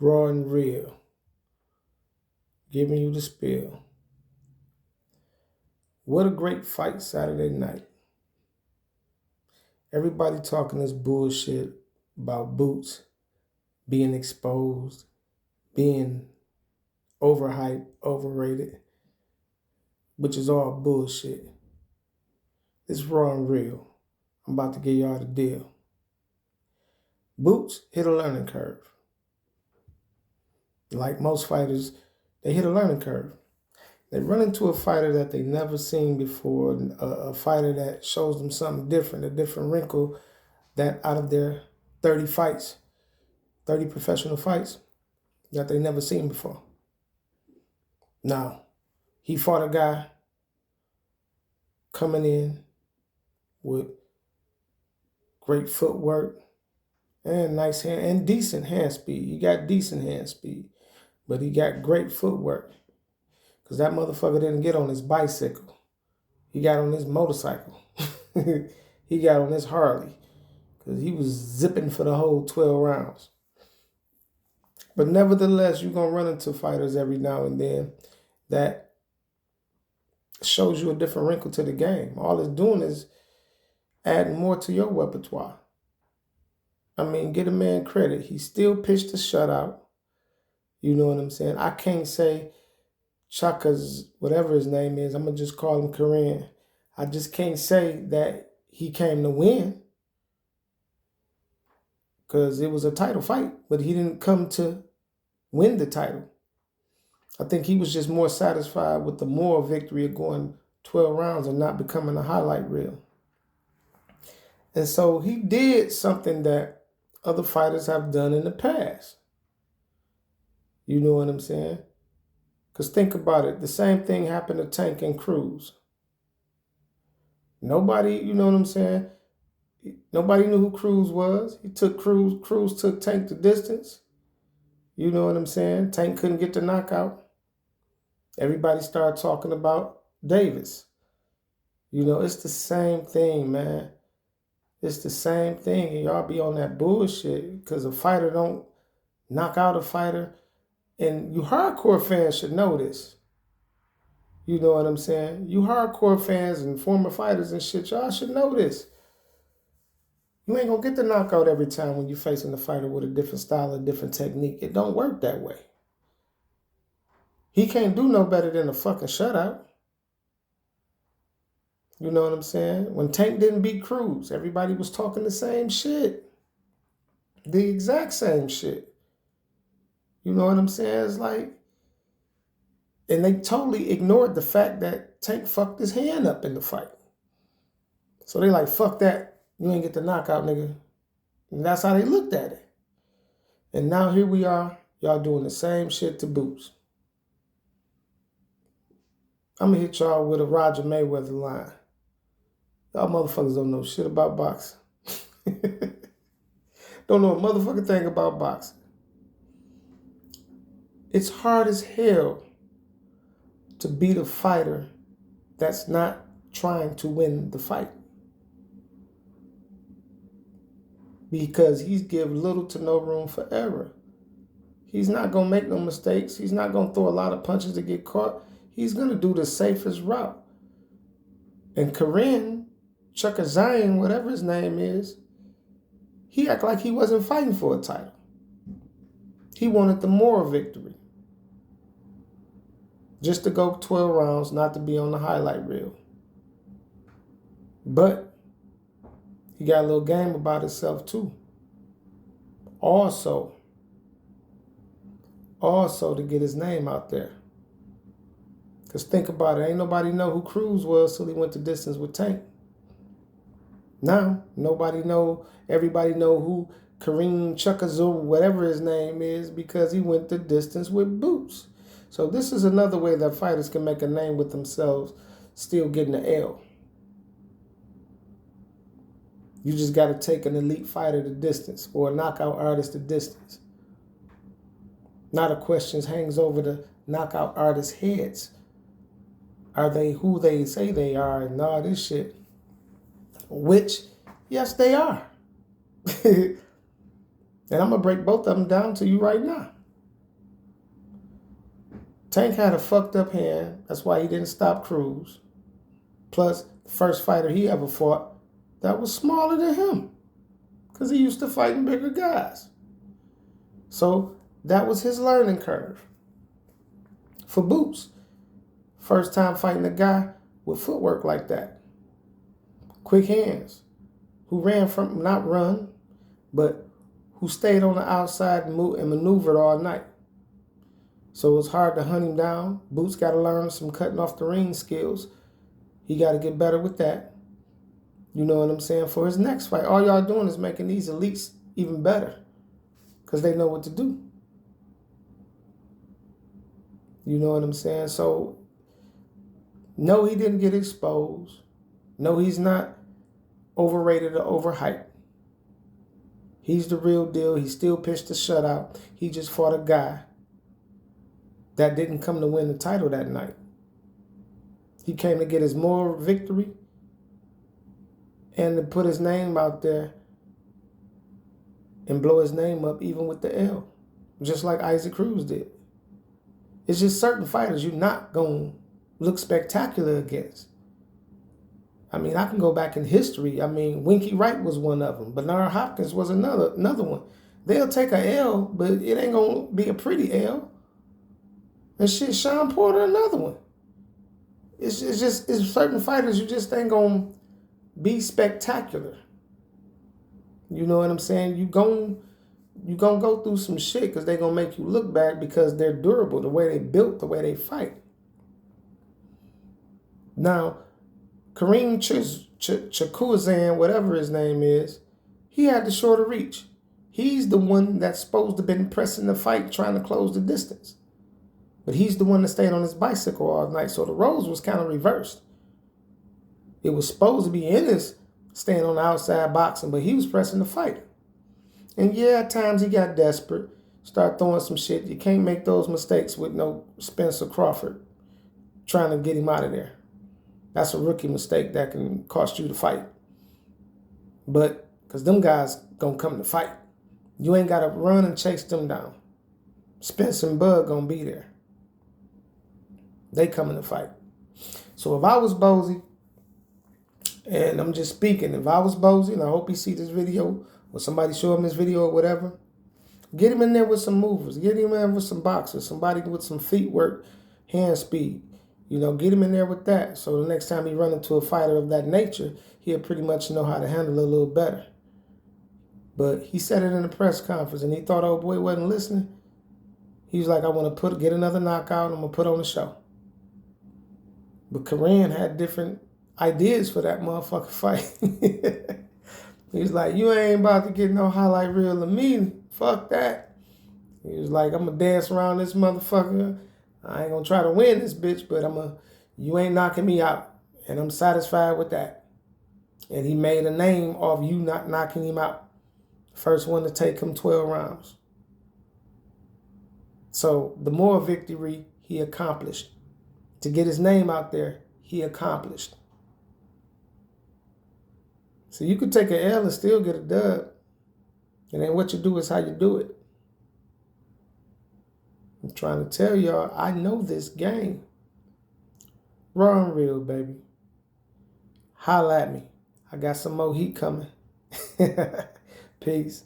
raw and real, giving you the spill. What a great fight Saturday night. Everybody talking this bullshit about Boots being exposed, being overhyped, overrated, which is all bullshit. It's raw and real. I'm about to give y'all the deal. Boots hit a learning curve. Like most fighters, they hit a learning curve. They run into a fighter that they never seen before, a fighter that shows them something different, a different wrinkle that out of their 30 fights, 30 professional fights that they never seen before. Now, he fought a guy coming in with great footwork and nice hand and decent hand speed. He got decent hand speed, but he got great footwork because that motherfucker didn't get on his bicycle. He got on his motorcycle. He got on his Harley because he was zipping for the whole 12 rounds. But nevertheless, you're going to run into fighters every now and then that shows you a different wrinkle to the game. All it's doing is adding more to your repertoire. I mean, get a man credit. He still pitched a shutout. You know what I'm saying? I can't say Chaka's, whatever his name is, I'm going to just call him Korean. I just can't say that he came to win because it was a title fight, but he didn't come to win the title. I think he was just more satisfied with the moral victory of going 12 rounds and not becoming a highlight reel. And so he did something that other fighters have done in the past. You know what I'm saying? Because think about it. The same thing happened to Tank and Cruz. Nobody, you know what I'm saying? Nobody knew who Cruz was. He took Cruz took Tank the distance. You know what I'm saying? Tank couldn't get the knockout. Everybody started talking about Davis. You know, it's the same thing, man. It's the same thing. And y'all be on that bullshit because a fighter don't knock out a fighter. And you hardcore fans should know this. You know what I'm saying? You hardcore fans and former fighters and shit, y'all should know this. You ain't gonna get the knockout every time when you're facing a fighter with a different style, a different technique. It don't work that way. He can't do no better than a fucking shutout. You know what I'm saying? When Tank didn't beat Cruz, everybody was talking the same shit. The exact same shit. You know what I'm saying? It's like, and they totally ignored the fact that Tank fucked his hand up in the fight. So they like, fuck that. You ain't get the knockout, nigga. And that's how they looked at it. And now here we are, y'all doing the same shit to Boots. I'm going to hit y'all with a Roger Mayweather line. Y'all motherfuckers don't know shit about boxing. Don't know a motherfucking thing about boxing. It's hard as hell to beat a fighter that's not trying to win the fight. Because he's give little to no room for error. He's not going to make no mistakes. He's not going to throw a lot of punches to get caught. He's going to do the safest route. And Korean, Chukazayan, whatever his name is, he act like he wasn't fighting for a title. He wanted the moral victory. Just to go 12 rounds, not to be on the highlight reel. But he got a little game about himself too. Also to get his name out there. Because think about it, ain't nobody know who Cruz was till he went the distance with Tank. Now, everybody know who Kareem Chukazoo, whatever his name is, because he went the distance with Boots. So this is another way that fighters can make a name with themselves, still getting the L. You just got to take an elite fighter the distance or a knockout artist the distance. Not a question hangs over the knockout artists' heads. Are they who they say they are and all this shit? Which, yes, they are. And I'm going to break both of them down to you right now. Tank had a fucked up hand. That's why he didn't stop Cruz. Plus, the first fighter he ever fought that was smaller than him, because he used to fighting bigger guys. So that was his learning curve. For Boots, first time fighting a guy with footwork like that. Quick hands. Who ran from, not run, but who stayed on the outside and maneuvered all night. So it was hard to hunt him down. Boots got to learn some cutting off the ring skills. He got to get better with that. You know what I'm saying? For his next fight, all y'all doing is making these elites even better, because they know what to do. You know what I'm saying? So, no, he didn't get exposed. No, he's not overrated or overhyped. He's the real deal. He still pitched a shutout. He just fought a guy that didn't come to win the title that night. He came to get his moral victory and to put his name out there and blow his name up even with the L, just like Isaac Cruz did. It's just certain fighters you're not going to look spectacular against. I mean, I can go back in history. I mean, Winky Wright was one of them. Bernard Hopkins was another one. They'll take a L, but it ain't going to be a pretty L. And shit, Sean Porter, another one. It's certain fighters you just ain't going to be spectacular. You know what I'm saying? You gonna go through some shit because they're going to make you look bad because they're durable, the way they built, the way they fight. Now, Kareem Chakuzan, whatever his name is, he had the shorter reach. He's the one that's supposed to have been pressing the fight, trying to close the distance. But he's the one that stayed on his bicycle all night. So the roles was kind of reversed. It was supposed to be Ennis staying on the outside boxing, but he was pressing the fight. And yeah, at times he got desperate, start throwing some shit. You can't make those mistakes with no Spencer Crawford trying to get him out of there. That's a rookie mistake that can cost you the fight. But, because them guys going to come to fight. You ain't got to run and chase them down. Spence and Bud going to be there. They coming to fight. So if I was Bozy, and I'm just speaking, if I was Bozy, and I hope he see this video, or somebody show him this video or whatever, get him in there with some movers. Get him in there with some boxers, somebody with some feet work, hand speed. You know, get him in there with that. So the next time he run into a fighter of that nature, he'll pretty much know how to handle it a little better. But he said it in a press conference, and he thought old boy wasn't listening. He was like, I want to get another knockout, I'm going to put on the show. But Korean had different ideas for that motherfucking fight. He was like, you ain't about to get no highlight reel of me. Fuck that. He was like, I'm going to dance around this motherfucker. I ain't going to try to win this bitch, but you ain't knocking me out. And I'm satisfied with that. And he made a name off you not knocking him out. First one to take him 12 rounds. So the more victory he accomplished. To get his name out there, he accomplished. So you could take an L and still get a dub. And then what you do is how you do it. I'm trying to tell y'all, I know this game. Raw and real, baby. Holla at me. I got some more heat coming. Peace.